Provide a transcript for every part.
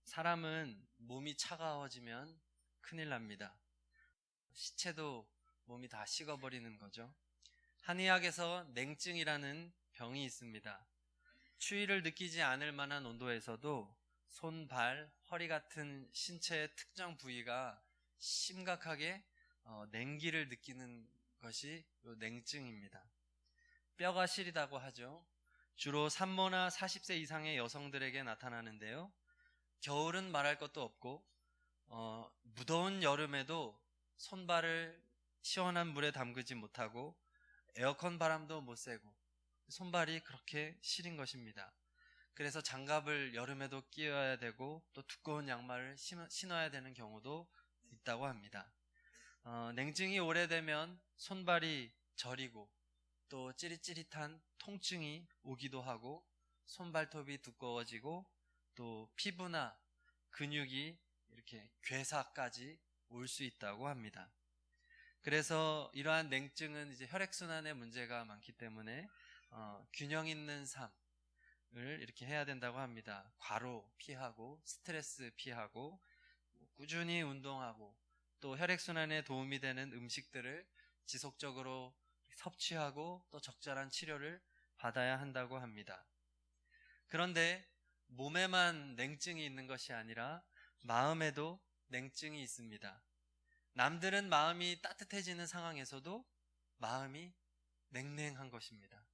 사람은 몸이 차가워지면 큰일 납니다. 시체도 몸이 다 식어버리는 거죠. 한의학에서 냉증이라는 병이 있습니다. 추위를 느끼지 않을 만한 온도에서도 손, 발, 허리 같은 신체의 특정 부위가 심각하게 냉기를 느끼는 것이 냉증입니다. 뼈가 시리다고 하죠. 주로 산모나 40세 이상의 여성들에게 나타나는데요. 겨울은 말할 것도 없고 무더운 여름에도 손발을 시원한 물에 담그지 못하고 에어컨 바람도 못 쐬고 손발이 그렇게 시린 것입니다. 그래서 장갑을 여름에도 끼워야 되고 또 두꺼운 양말을 신어야 되는 경우도 있다고 합니다. 냉증이 오래되면 손발이 저리고 또 찌릿찌릿한 통증이 오기도 하고 손발톱이 두꺼워지고 또 피부나 근육이 이렇게 괴사까지 올 수 있다고 합니다. 그래서 이러한 냉증은 이제 혈액순환에 문제가 많기 때문에 균형 있는 삶을 이렇게 해야 된다고 합니다. 과로 피하고 스트레스 피하고 꾸준히 운동하고 또 혈액순환에 도움이 되는 음식들을 지속적으로 섭취하고 또 적절한 치료를 받아야 한다고 합니다. 그런데 몸에만 냉증이 있는 것이 아니라 마음에도 냉증이 있습니다. 남들은 마음이 따뜻해지는 상황에서도 마음이 냉랭한 것입니다.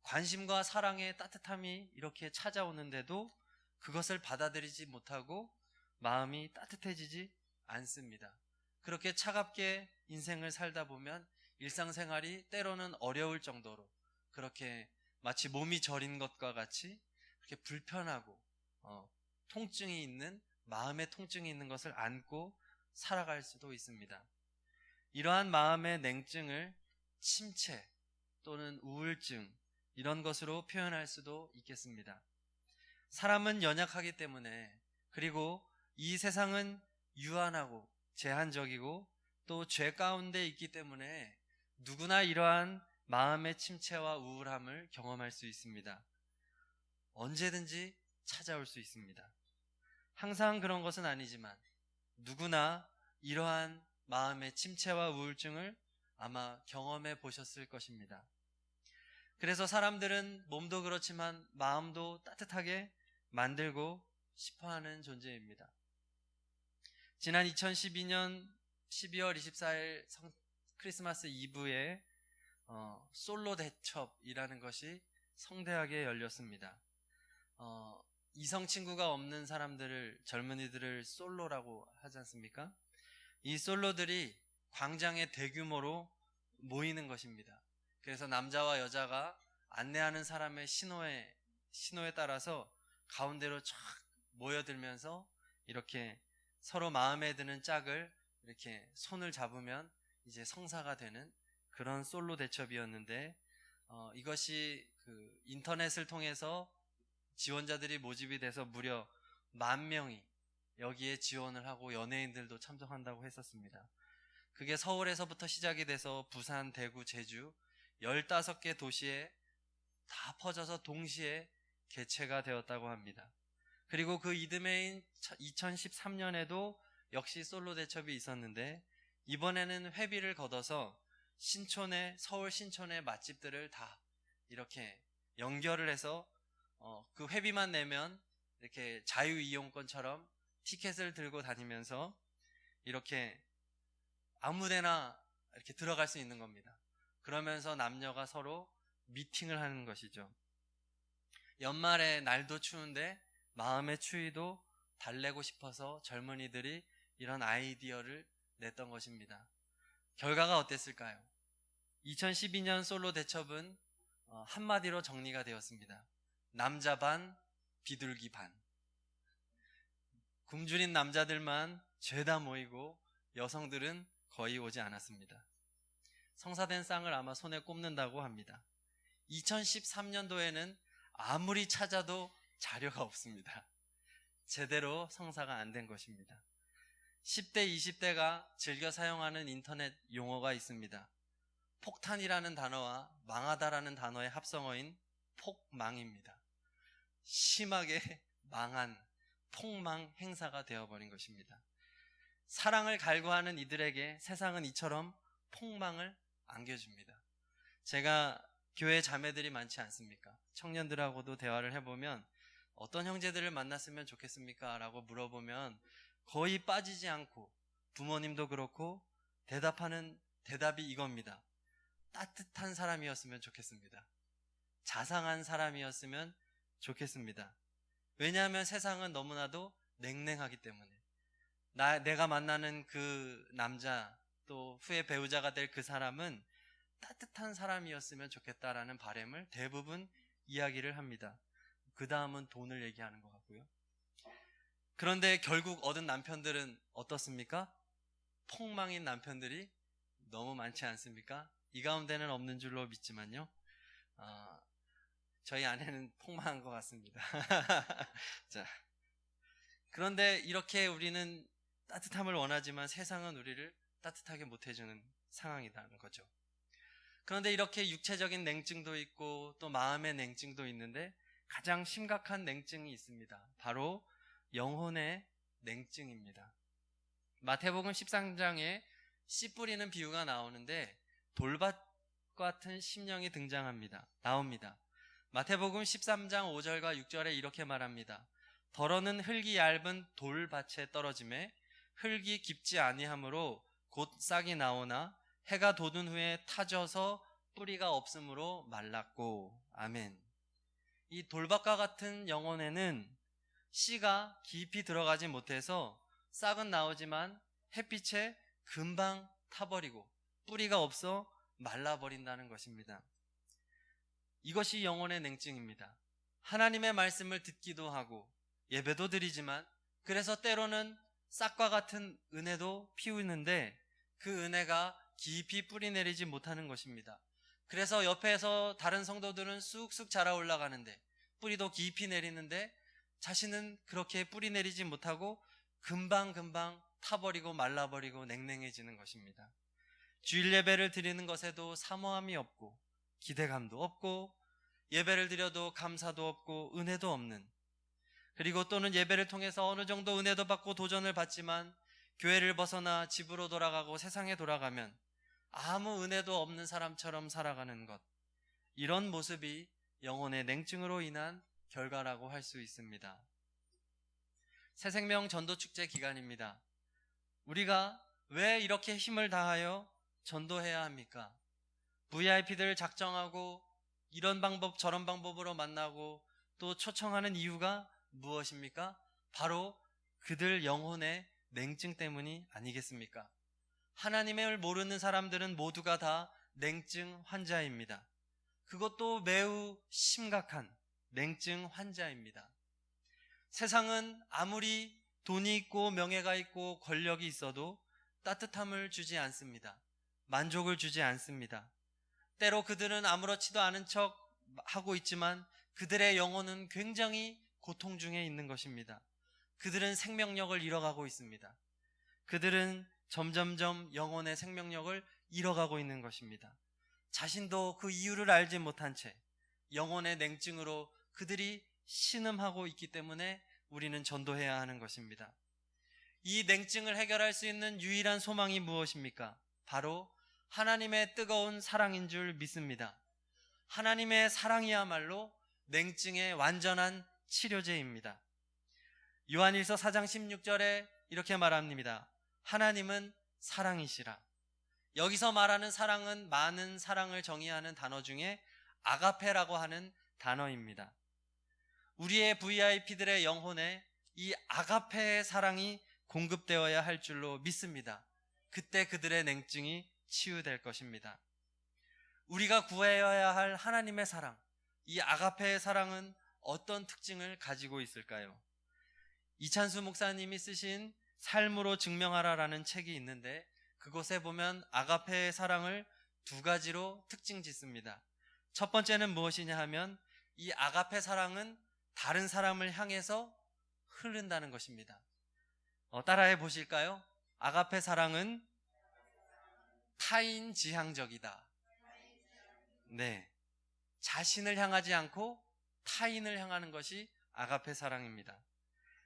관심과 사랑의 따뜻함이 이렇게 찾아오는데도 그것을 받아들이지 못하고 마음이 따뜻해지지 않습니다. 그렇게 차갑게 인생을 살다 보면 일상생활이 때로는 어려울 정도로 그렇게 마치 몸이 저린 것과 같이 그렇게 불편하고 통증이 있는 마음의 통증이 있는 것을 안고 살아갈 수도 있습니다. 이러한 마음의 냉증을 침체 또는 우울증 이런 것으로 표현할 수도 있겠습니다. 사람은 연약하기 때문에 그리고 이 세상은 유한하고 제한적이고 또 죄 가운데 있기 때문에 누구나 이러한 마음의 침체와 우울함을 경험할 수 있습니다. 언제든지 찾아올 수 있습니다. 항상 그런 것은 아니지만 누구나 이러한 마음의 침체와 우울증을 아마 경험해 보셨을 것입니다. 그래서 사람들은 몸도 그렇지만 마음도 따뜻하게 만들고 싶어하는 존재입니다. 지난 2012년 12월 24일 크리스마스 이브에 솔로 대첩이라는 것이 성대하게 열렸습니다. 이성 친구가 없는 사람들을, 젊은이들을 솔로라고 하지 않습니까? 이 솔로들이 광장에 대규모로 모이는 것입니다. 그래서 남자와 여자가 안내하는 사람의 신호에 따라서 가운데로 쫙 모여들면서 이렇게 서로 마음에 드는 짝을 이렇게 손을 잡으면 이제 성사가 되는 그런 솔로 대첩이었는데 이것이 그 인터넷을 통해서 지원자들이 모집이 돼서 무려 10,000명이 여기에 지원을 하고 연예인들도 참석한다고 했었습니다. 그게 서울에서부터 시작이 돼서 부산, 대구, 제주 15개 도시에 다 퍼져서 동시에 개최가 되었다고 합니다. 그리고 그 이듬해인 2013년에도 역시 솔로 대첩이 있었는데 이번에는 회비를 걷어서 서울 신촌의 맛집들을 다 이렇게 연결을 해서 그 회비만 내면 이렇게 자유이용권처럼 티켓을 들고 다니면서 이렇게 아무데나 이렇게 들어갈 수 있는 겁니다. 그러면서 남녀가 서로 미팅을 하는 것이죠. 연말에 날도 추운데 마음의 추위도 달래고 싶어서 젊은이들이 이런 아이디어를 냈던 것입니다. 결과가 어땠을까요? 2012년 솔로 대첩은 한마디로 정리가 되었습니다. 남자 반, 비둘기 반. 굶주린 남자들만 죄다 모이고 여성들은 거의 오지 않았습니다. 성사된 쌍을 아마 손에 꼽는다고 합니다. 2013년도에는 아무리 찾아도 자료가 없습니다. 제대로 성사가 안 된 것입니다. 10대, 20대가 즐겨 사용하는 인터넷 용어가 있습니다. 폭탄이라는 단어와 망하다라는 단어의 합성어인 폭망입니다. 심하게 망한, 폭망 행사가 되어버린 것입니다. 사랑을 갈구하는 이들에게 세상은 이처럼 폭망을 안겨줍니다. 제가 교회 자매들이 많지 않습니까? 청년들하고도 대화를 해보면 어떤 형제들을 만났으면 좋겠습니까? 라고 물어보면 거의 빠지지 않고 부모님도 그렇고 대답하는 대답이 이겁니다. 따뜻한 사람이었으면 좋겠습니다. 자상한 사람이었으면 좋겠습니다. 왜냐하면 세상은 너무나도 냉랭하기 때문에 내가 만나는 그 남자 또 후에 배우자가 될 그 사람은 따뜻한 사람이었으면 좋겠다라는 바람을 대부분 이야기를 합니다. 그 다음은 돈을 얘기하는 것 같고요. 그런데 결국 얻은 남편들은 어떻습니까? 폭망인 남편들이 너무 많지 않습니까? 이 가운데는 없는 줄로 믿지만요. 저희 아내는 폭망한 것 같습니다. 자, 그런데 이렇게 우리는 따뜻함을 원하지만 세상은 우리를 따뜻하게 못해주는 상황이라는 거죠. 그런데 이렇게 육체적인 냉증도 있고 또 마음의 냉증도 있는데 가장 심각한 냉증이 있습니다. 바로 영혼의 냉증입니다. 마태복음 13장에 씨 뿌리는 비유가 나오는데 돌밭 같은 심령이 나옵니다. 마태복음 13장 5절과 6절에 이렇게 말합니다. 더러는 흙이 얇은 돌밭에 떨어짐에 흙이 깊지 아니하므로 곧 싹이 나오나 해가 돋은 후에 타져서 뿌리가 없으므로 말랐고. 아멘. 이 돌밭과 같은 영혼에는 씨가 깊이 들어가지 못해서 싹은 나오지만 햇빛에 금방 타버리고 뿌리가 없어 말라버린다는 것입니다. 이것이 영혼의 냉증입니다. 하나님의 말씀을 듣기도 하고 예배도 드리지만 그래서 때로는 싹과 같은 은혜도 피우는데 그 은혜가 깊이 뿌리 내리지 못하는 것입니다. 그래서 옆에서 다른 성도들은 쑥쑥 자라 올라가는데 뿌리도 깊이 내리는데 자신은 그렇게 뿌리 내리지 못하고 금방금방 타버리고 말라버리고 냉랭해지는 것입니다. 주일 예배를 드리는 것에도 사모함이 없고 기대감도 없고 예배를 드려도 감사도 없고 은혜도 없는, 그리고 또는 예배를 통해서 어느 정도 은혜도 받고 도전을 받지만 교회를 벗어나 집으로 돌아가고 세상에 돌아가면 아무 은혜도 없는 사람처럼 살아가는 것, 이런 모습이 영혼의 냉증으로 인한 결과라고 할 수 있습니다. 새생명 전도축제 기간입니다. 우리가 왜 이렇게 힘을 다하여 전도해야 합니까? VIP들을 작정하고 이런 방법 저런 방법으로 만나고 또 초청하는 이유가 무엇입니까? 바로 그들 영혼의 냉증 때문이 아니겠습니까? 하나님을 모르는 사람들은 모두가 다 냉증 환자입니다. 그것도 매우 심각한 냉증 환자입니다. 세상은 아무리 돈이 있고 명예가 있고 권력이 있어도 따뜻함을 주지 않습니다. 만족을 주지 않습니다. 때로 그들은 아무렇지도 않은 척 하고 있지만 그들의 영혼은 굉장히 고통 중에 있는 것입니다. 그들은 생명력을 잃어가고 있습니다. 그들은 점점점 영혼의 생명력을 잃어가고 있는 것입니다. 자신도 그 이유를 알지 못한 채 영혼의 냉증으로 그들이 신음하고 있기 때문에 우리는 전도해야 하는 것입니다. 이 냉증을 해결할 수 있는 유일한 소망이 무엇입니까? 바로 하나님의 뜨거운 사랑인 줄 믿습니다. 하나님의 사랑이야말로 냉증의 완전한 치료제입니다. 요한일서 4장 16절에 이렇게 말합니다. 하나님은 사랑이시라. 여기서 말하는 사랑은 많은 사랑을 정의하는 단어 중에 아가페라고 하는 단어입니다. 우리의 VIP들의 영혼에 이 아가페의 사랑이 공급되어야 할 줄로 믿습니다. 그때 그들의 냉증이 치유될 것입니다. 우리가 구해야 할 하나님의 사랑, 이 아가페의 사랑은 어떤 특징을 가지고 있을까요? 이찬수 목사님이 쓰신 삶으로 증명하라라는 책이 있는데 그곳에 보면 아가페의 사랑을 두 가지로 특징 짓습니다. 첫 번째는 무엇이냐 하면 이 아가페 사랑은 다른 사람을 향해서 흐른다는 것입니다. 따라해 보실까요? 아가페 사랑은 타인 지향적이다. 네, 자신을 향하지 않고 타인을 향하는 것이 아가페 사랑입니다.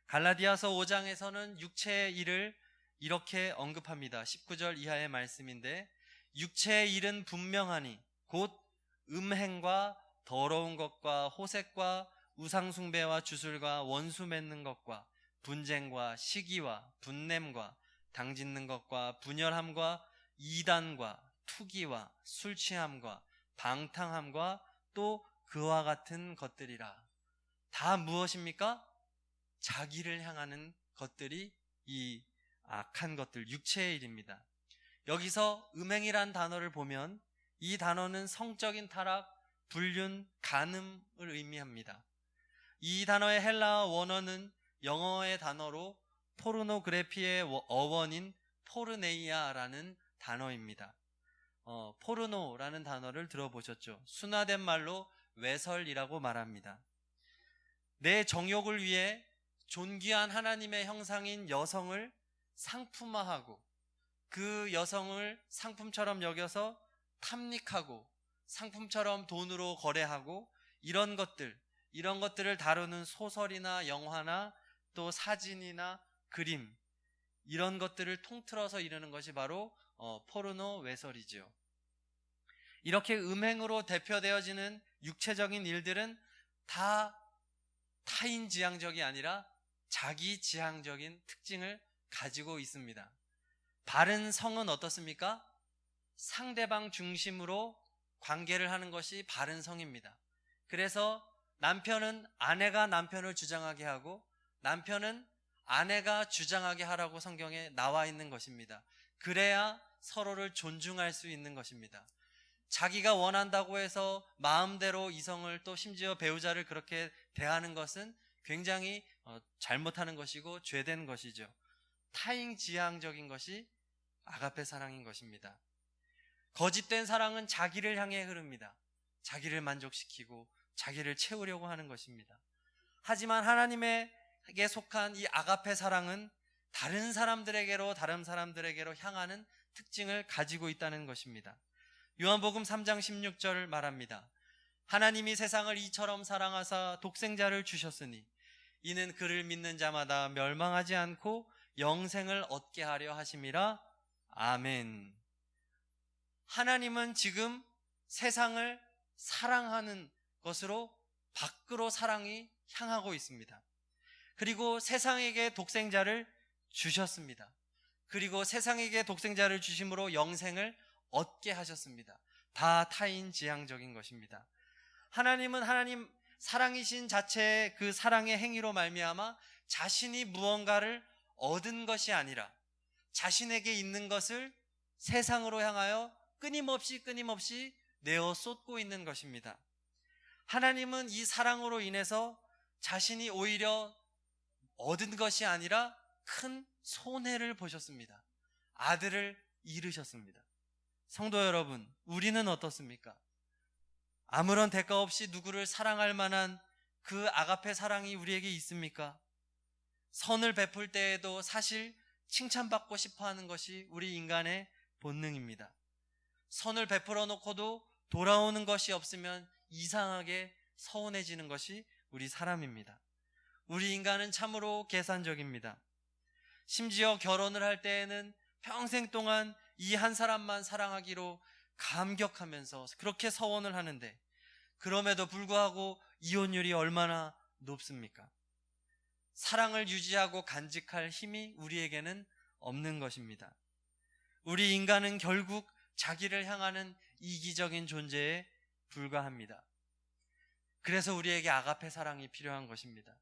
갈라디아서 5장에서는 육체의 일을 이렇게 언급합니다. 19절 이하의 말씀인데, 육체의 일은 분명하니 곧 음행과 더러운 것과 호색과 우상숭배와 주술과 원수 맺는 것과 분쟁과 시기와 분냄과 당짓는 것과 분열함과 이단과 투기와 술취함과 방탕함과 또 그와 같은 것들이라. 다 무엇입니까? 자기를 향하는 것들이 이 악한 것들, 육체의 일입니다. 여기서 음행이란 단어를 보면 이 단어는 성적인 타락, 불륜, 간음을 의미합니다. 이 단어의 헬라어 원어는 영어의 단어로 포르노그래피의 어원인 포르네이아라는 단어입니다. 포르노라는 단어를 들어보셨죠? 순화된 말로 외설이라고 말합니다. 내 정욕을 위해 존귀한 하나님의 형상인 여성을 상품화하고 그 여성을 상품처럼 여겨서 탐닉하고 상품처럼 돈으로 거래하고 이런 것들을 다루는 소설이나 영화나 또 사진이나 그림, 이런 것들을 통틀어서 이루는 것이 바로 포르노 외설이죠. 이렇게 음행으로 대표되어지는 육체적인 일들은 다 타인 지향적이 아니라 자기 지향적인 특징을 가지고 있습니다. 바른 성은 어떻습니까? 상대방 중심으로 관계를 하는 것이 바른 성입니다. 그래서 남편은 아내가 남편을 주장하게 하고 남편은 아내가 주장하게 하라고 성경에 나와 있는 것입니다. 그래야 서로를 존중할 수 있는 것입니다. 자기가 원한다고 해서 마음대로 이성을 또 심지어 배우자를 그렇게 대하는 것은 굉장히 잘못하는 것이고 죄된 것이죠. 타인 지향적인 것이 아가페 사랑인 것입니다. 거짓된 사랑은 자기를 향해 흐릅니다. 자기를 만족시키고 자기를 채우려고 하는 것입니다. 하지만 하나님에게 속한 이 아가페 사랑은 다른 사람들에게로 향하는 특징을 가지고 있다는 것입니다. 요한복음 3장 16절을 말합니다. 하나님이 세상을 이처럼 사랑하사 독생자를 주셨으니 이는 그를 믿는 자마다 멸망하지 않고 영생을 얻게 하려 하심이라. 아멘. 하나님은 지금 세상을 사랑하는 것으로 밖으로 사랑이 향하고 있습니다. 그리고 세상에게 독생자를 주셨습니다. 그리고 세상에게 독생자를 주심으로 영생을 얻게 하셨습니다. 다 타인 지향적인 것입니다. 하나님은 하나님 사랑이신 자체의 그 사랑의 행위로 말미암아 자신이 무언가를 얻은 것이 아니라 자신에게 있는 것을 세상으로 향하여 끊임없이 내어 쏟고 있는 것입니다. 하나님은 이 사랑으로 인해서 자신이 오히려 얻은 것이 아니라 큰 손해를 보셨습니다. 아들을 잃으셨습니다. 성도 여러분, 우리는 어떻습니까? 아무런 대가 없이 누구를 사랑할 만한 그 아가페 사랑이 우리에게 있습니까? 선을 베풀 때에도 사실 칭찬받고 싶어 하는 것이 우리 인간의 본능입니다. 선을 베풀어 놓고도 돌아오는 것이 없으면 이상하게 서운해지는 것이 우리 사람입니다. 우리 인간은 참으로 계산적입니다. 심지어 결혼을 할 때에는 평생 동안 이 한 사람만 사랑하기로 감격하면서 그렇게 서원을 하는데 그럼에도 불구하고 이혼율이 얼마나 높습니까? 사랑을 유지하고 간직할 힘이 우리에게는 없는 것입니다. 우리 인간은 결국 자기를 향하는 이기적인 존재에 불과합니다. 그래서 우리에게 아가페 사랑이 필요한 것입니다.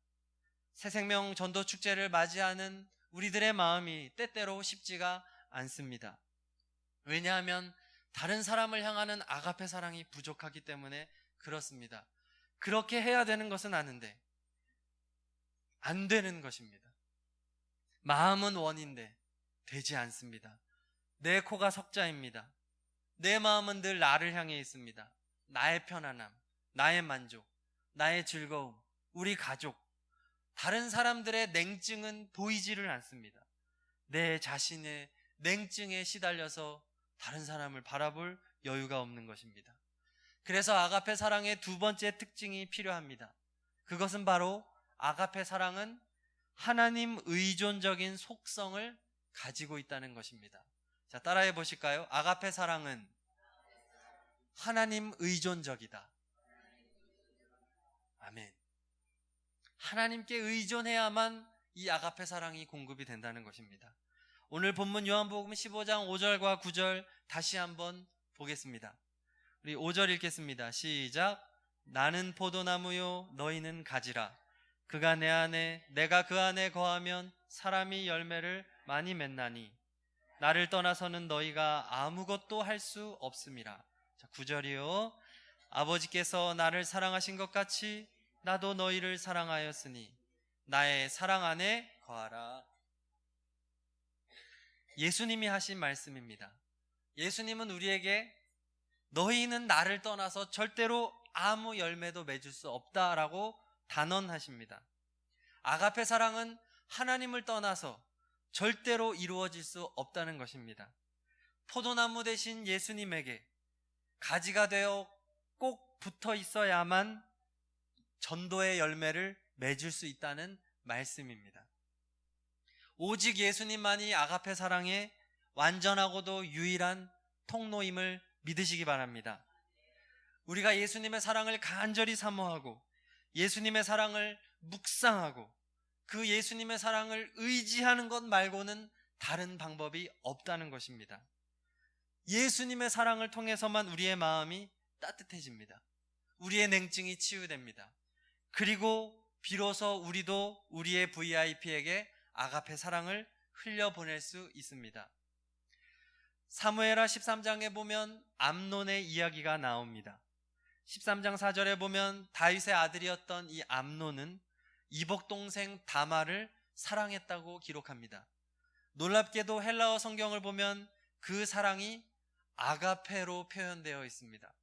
새생명 전도축제를 맞이하는 우리들의 마음이 때때로 쉽지가 않습니다. 왜냐하면 다른 사람을 향하는 아가페 사랑이 부족하기 때문에 그렇습니다. 그렇게 해야 되는 것은 아는데 안 되는 것입니다. 마음은 원인데 되지 않습니다. 내 코가 석자입니다. 내 마음은 늘 나를 향해 있습니다. 나의 편안함, 나의 만족, 나의 즐거움, 우리 가족, 다른 사람들의 냉증은 보이지를 않습니다. 내 자신의 냉증에 시달려서 다른 사람을 바라볼 여유가 없는 것입니다. 그래서 아가페 사랑의 두 번째 특징이 필요합니다. 그것은 바로 아가페 사랑은 하나님 의존적인 속성을 가지고 있다는 것입니다. 자, 따라해 보실까요? 아가페 사랑은 하나님 의존적이다. 아멘. 하나님께 의존해야만 이 아가페 사랑이 공급이 된다는 것입니다. 오늘 본문 요한복음 15장 5절과 9절 다시 한번 보겠습니다. 우리 5절 읽겠습니다. 시작. 나는 포도나무요 너희는 가지라. 그가 내 안에 내가 그 안에 거하면 사람이 열매를 많이 맺나니 나를 떠나서는 너희가 아무것도 할 수 없음이라. 자, 9절이요. 아버지께서 나를 사랑하신 것 같이 나도 너희를 사랑하였으니 나의 사랑 안에 거하라. 예수님이 하신 말씀입니다. 예수님은 우리에게 너희는 나를 떠나서 절대로 아무 열매도 맺을 수 없다라고 단언하십니다. 아가페 사랑은 하나님을 떠나서 절대로 이루어질 수 없다는 것입니다. 포도나무 대신 예수님에게 가지가 되어 꼭 붙어 있어야만 전도의 열매를 맺을 수 있다는 말씀입니다. 오직 예수님만이 아가페 사랑의 완전하고도 유일한 통로임을 믿으시기 바랍니다. 우리가 예수님의 사랑을 간절히 사모하고 예수님의 사랑을 묵상하고 그 예수님의 사랑을 의지하는 것 말고는 다른 방법이 없다는 것입니다. 예수님의 사랑을 통해서만 우리의 마음이 따뜻해집니다. 우리의 냉증이 치유됩니다. 그리고 비로소 우리도 우리의 VIP에게 아가페 사랑을 흘려보낼 수 있습니다. 사무엘하 13장에 보면 암논의 이야기가 나옵니다. 13장 4절에 보면 다윗의 아들이었던 이 암논은 이복 동생 다말을 사랑했다고 기록합니다. 놀랍게도 헬라어 성경을 보면 그 사랑이 아가페로 표현되어 있습니다.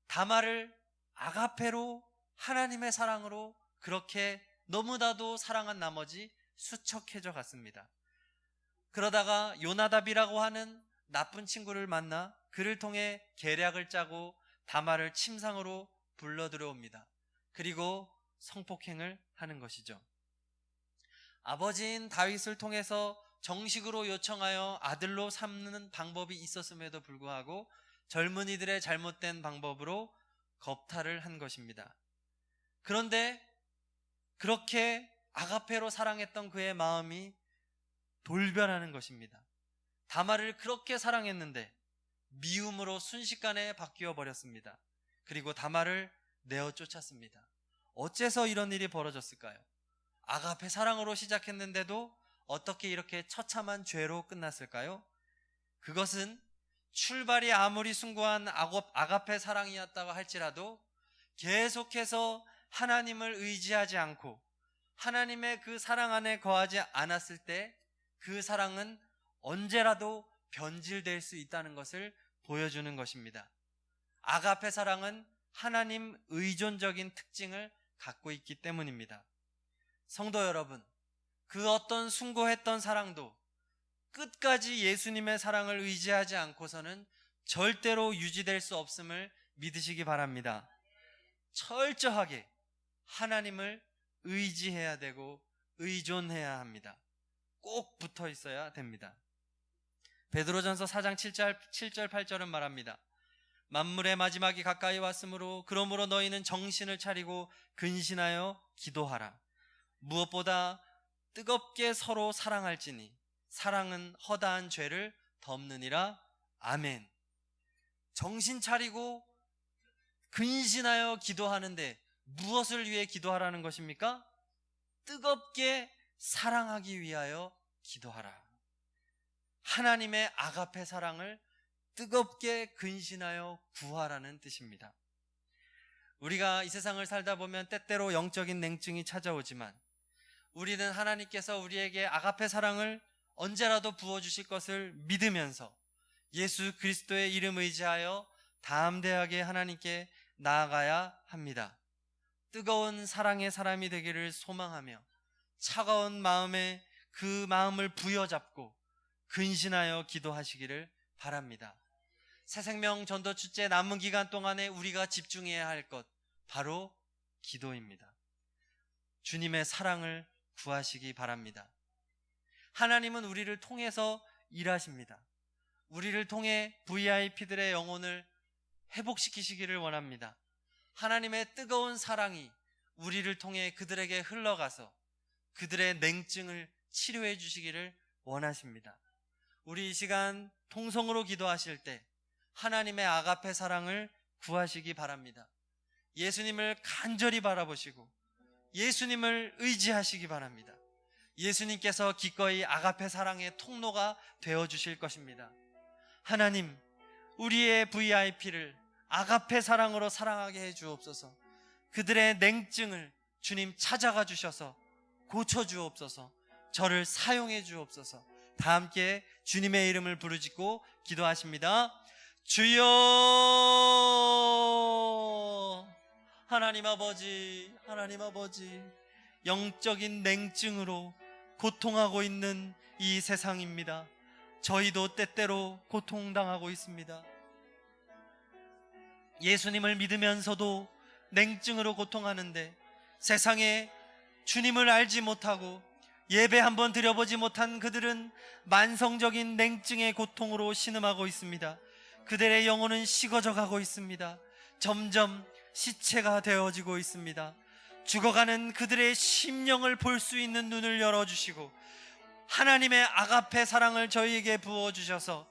다말을 아가페로 하나님의 사랑으로 그렇게 너무나도 사랑한 나머지 수척해져 갔습니다. 그러다가 요나답이라고 하는 나쁜 친구를 만나 그를 통해 계략을 짜고 다말을 침상으로 불러 들어옵니다. 그리고 성폭행을 하는 것이죠. 아버지인 다윗을 통해서 정식으로 요청하여 아들로 삼는 방법이 있었음에도 불구하고 젊은이들의 잘못된 방법으로 겁탈을 한 것입니다. 그런데 그렇게 아가페로 사랑했던 그의 마음이 돌변하는 것입니다. 다말을 그렇게 사랑했는데 미움으로 순식간에 바뀌어 버렸습니다. 그리고 다말을 내어 쫓았습니다. 어째서 이런 일이 벌어졌을까요? 아가페 사랑으로 시작했는데도 어떻게 이렇게 처참한 죄로 끝났을까요? 그것은 출발이 아무리 숭고한 아가페 사랑이었다고 할지라도 계속해서 하나님을 의지하지 않고 하나님의 그 사랑 안에 거하지 않았을 때 그 사랑은 언제라도 변질될 수 있다는 것을 보여주는 것입니다. 아가페 사랑은 하나님 의존적인 특징을 갖고 있기 때문입니다. 성도 여러분, 그 어떤 숭고했던 사랑도 끝까지 예수님의 사랑을 의지하지 않고서는 절대로 유지될 수 없음을 믿으시기 바랍니다. 철저하게 하나님을 의지해야 되고 의존해야 합니다. 꼭 붙어 있어야 됩니다. 베드로전서 4장 7절 8절은 말합니다. 만물의 마지막이 가까이 왔으므로 그러므로 너희는 정신을 차리고 근신하여 기도하라. 무엇보다 뜨겁게 서로 사랑할지니 사랑은 허다한 죄를 덮느니라. 아멘. 정신 차리고 근신하여 기도하는데 무엇을 위해 기도하라는 것입니까? 뜨겁게 사랑하기 위하여 기도하라. 하나님의 아가페 사랑을 뜨겁게 근신하여 구하라는 뜻입니다. 우리가 이 세상을 살다 보면 때때로 영적인 냉증이 찾아오지만 우리는 하나님께서 우리에게 아가페 사랑을 언제라도 부어주실 것을 믿으면서 예수 그리스도의 이름 의지하여 담대하게 하나님께 나아가야 합니다. 뜨거운 사랑의 사람이 되기를 소망하며 차가운 마음에 그 마음을 부여잡고 근신하여 기도하시기를 바랍니다. 새생명 전도 축제 남은 기간 동안에 우리가 집중해야 할 것 바로 기도입니다. 주님의 사랑을 구하시기 바랍니다. 하나님은 우리를 통해서 일하십니다. 우리를 통해 VIP들의 영혼을 회복시키시기를 원합니다. 하나님의 뜨거운 사랑이 우리를 통해 그들에게 흘러가서 그들의 냉증을 치료해 주시기를 원하십니다. 우리 이 시간 통성으로 기도하실 때 하나님의 아가페 사랑을 구하시기 바랍니다. 예수님을 간절히 바라보시고 예수님을 의지하시기 바랍니다. 예수님께서 기꺼이 아가페 사랑의 통로가 되어주실 것입니다. 하나님, 우리의 VIP를 아가페 사랑으로 사랑하게 해주옵소서. 그들의 냉증을 주님 찾아가 주셔서 고쳐주옵소서. 저를 사용해 주옵소서. 다 함께 주님의 이름을 부르짖고 기도하십니다. 주여, 하나님 아버지, 하나님 아버지, 영적인 냉증으로 고통하고 있는 이 세상입니다. 저희도 때때로 고통당하고 있습니다. 예수님을 믿으면서도 냉증으로 고통하는데 세상에 주님을 알지 못하고 예배 한번 드려보지 못한 그들은 만성적인 냉증의 고통으로 신음하고 있습니다. 그들의 영혼은 식어져 가고 있습니다. 점점 시체가 되어지고 있습니다. 죽어가는 그들의 심령을 볼 수 있는 눈을 열어주시고 하나님의 아가페 사랑을 저희에게 부어주셔서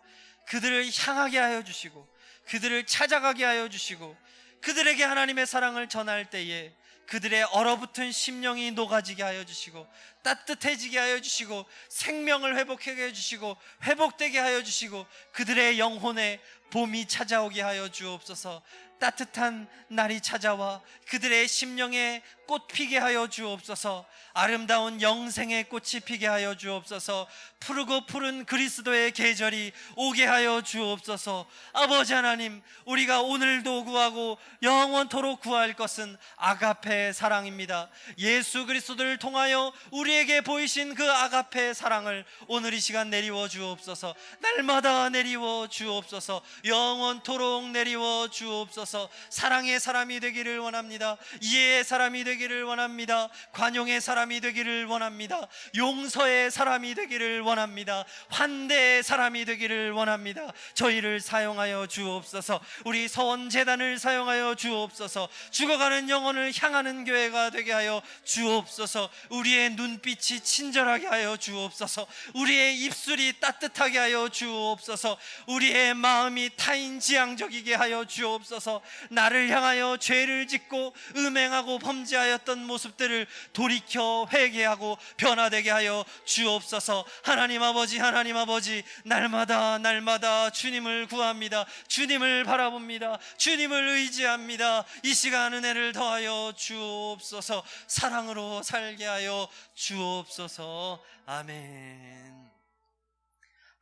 그들을 향하게 하여 주시고 그들을 찾아가게 하여 주시고 그들에게 하나님의 사랑을 전할 때에 그들의 얼어붙은 심령이 녹아지게 하여 주시고 따뜻해지게 하여 주시고 생명을 회복하게 해 주시고 회복되게 하여 주시고 그들의 영혼에 봄이 찾아오게 하여 주옵소서. 따뜻한 날이 찾아와 그들의 심령에 꽃 피게 하여 주옵소서. 아름다운 영생의 꽃이 피게 하여 주옵소서. 푸르고 푸른 그리스도의 계절이 오게 하여 주옵소서. 아버지 하나님, 우리가 오늘도 구하고 영원토록 구할 것은 아가페 사랑입니다. 예수 그리스도를 통하여 우리에게 보이신 그 아가페 사랑을 오늘 이 시간 내리워 주옵소서. 날마다 내리워 주옵소서. 영원토록 내리워 주옵소서. 사랑의 사람이 되기를 원합니다. 이해의 사람이 되기를 원합니다. 관용의 사람이 되기를 원합니다. 용서의 사람이 되기를 원합니다. 환대의 사람이 되기를 원합니다. 저희를 사용하여 주옵소서. 우리 서원재단을 사용하여 주옵소서. 죽어가는 영혼을 향하는 교회가 되게 하여 주옵소서. 우리의 눈빛이 친절하게 하여 주옵소서. 우리의 입술이 따뜻하게 하여 주옵소서. 우리의 마음이 타인지향적이게 하여 주옵소서. 나를 향하여 죄를 짓고 음행하고 범죄하였던 모습들을 돌이켜 회개하고 변화되게 하여 주옵소서. 하나님 아버지, 하나님 아버지, 날마다 주님을 구합니다. 주님을 바라봅니다. 주님을 의지합니다. 이 시간 은혜를 더하여 주옵소서. 사랑으로 살게 하여 주옵소서. 아멘.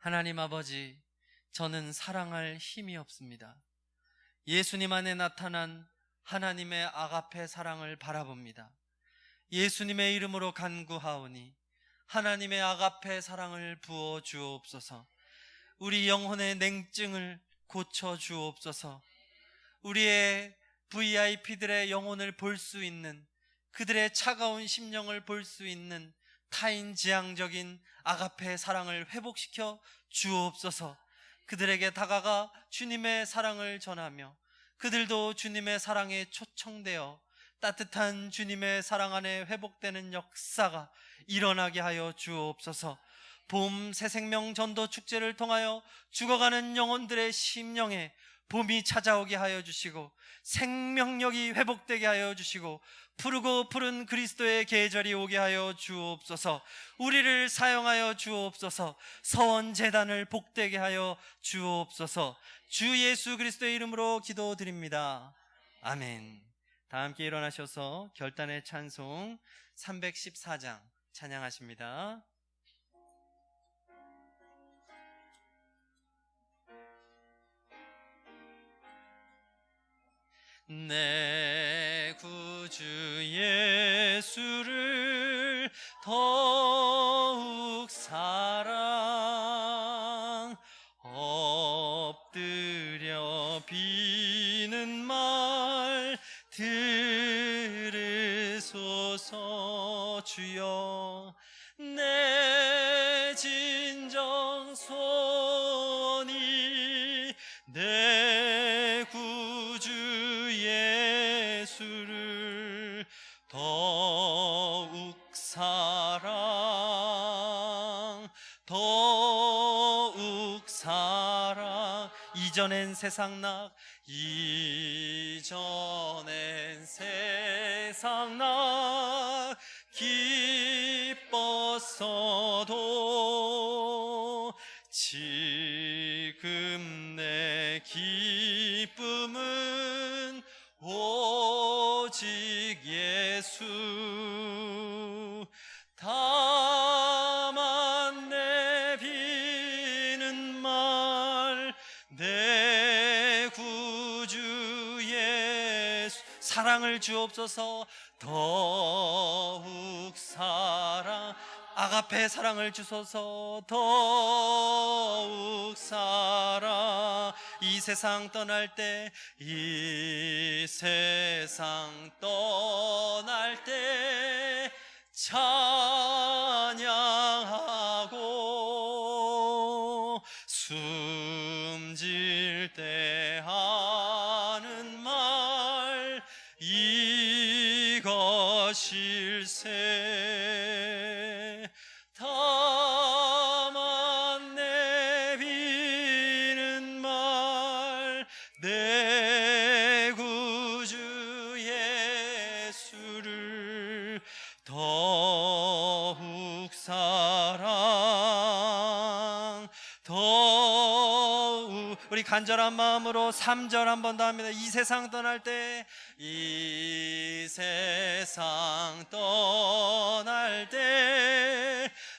하나님 아버지, 저는 사랑할 힘이 없습니다. 예수님 안에 나타난 하나님의 아가페 사랑을 바라봅니다. 예수님의 이름으로 간구하오니 하나님의 아가페 사랑을 부어 주옵소서. 우리 영혼의 냉증을 고쳐 주옵소서. 우리의 VIP들의 영혼을 볼 수 있는, 그들의 차가운 심령을 볼 수 있는 타인지향적인 아가페 사랑을 회복시켜 주옵소서. 그들에게 다가가 주님의 사랑을 전하며 그들도 주님의 사랑에 초청되어 따뜻한 주님의 사랑 안에 회복되는 역사가 일어나게 하여 주옵소서. 봄 새생명 전도 축제를 통하여 죽어가는 영혼들의 심령에 봄이 찾아오게 하여 주시고 생명력이 회복되게 하여 주시고 푸르고 푸른 그리스도의 계절이 오게 하여 주옵소서. 우리를 사용하여 주옵소서. 서원재단을 복되게 하여 주옵소서. 주 예수 그리스도의 이름으로 기도드립니다. 아멘. 다 함께 일어나셔서 결단의 찬송 314장 찬양하십니다. 내 구주 예수를 더욱 사랑 엎드려 비는 말 들으소서. 주여 이전엔 세상 나 기뻤어도 지금 내 기쁨은 오직 예수. 다만 내비는 말 내 구주 예수 사랑을 주옵소서. 더욱 아가페 사랑을 주소서. 더욱 이 세상 떠날 때 찬양하고 숨질 때 하는 말 이것일세. 다만 내비는 말 내 구주 예수를 더욱 우리 간절한 마음으로 3절 한 번 더 합니다. 이 세상 떠날 때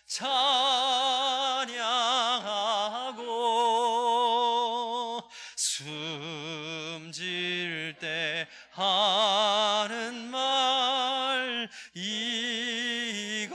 찬양하고 숨질 때 하는 말 이것일세.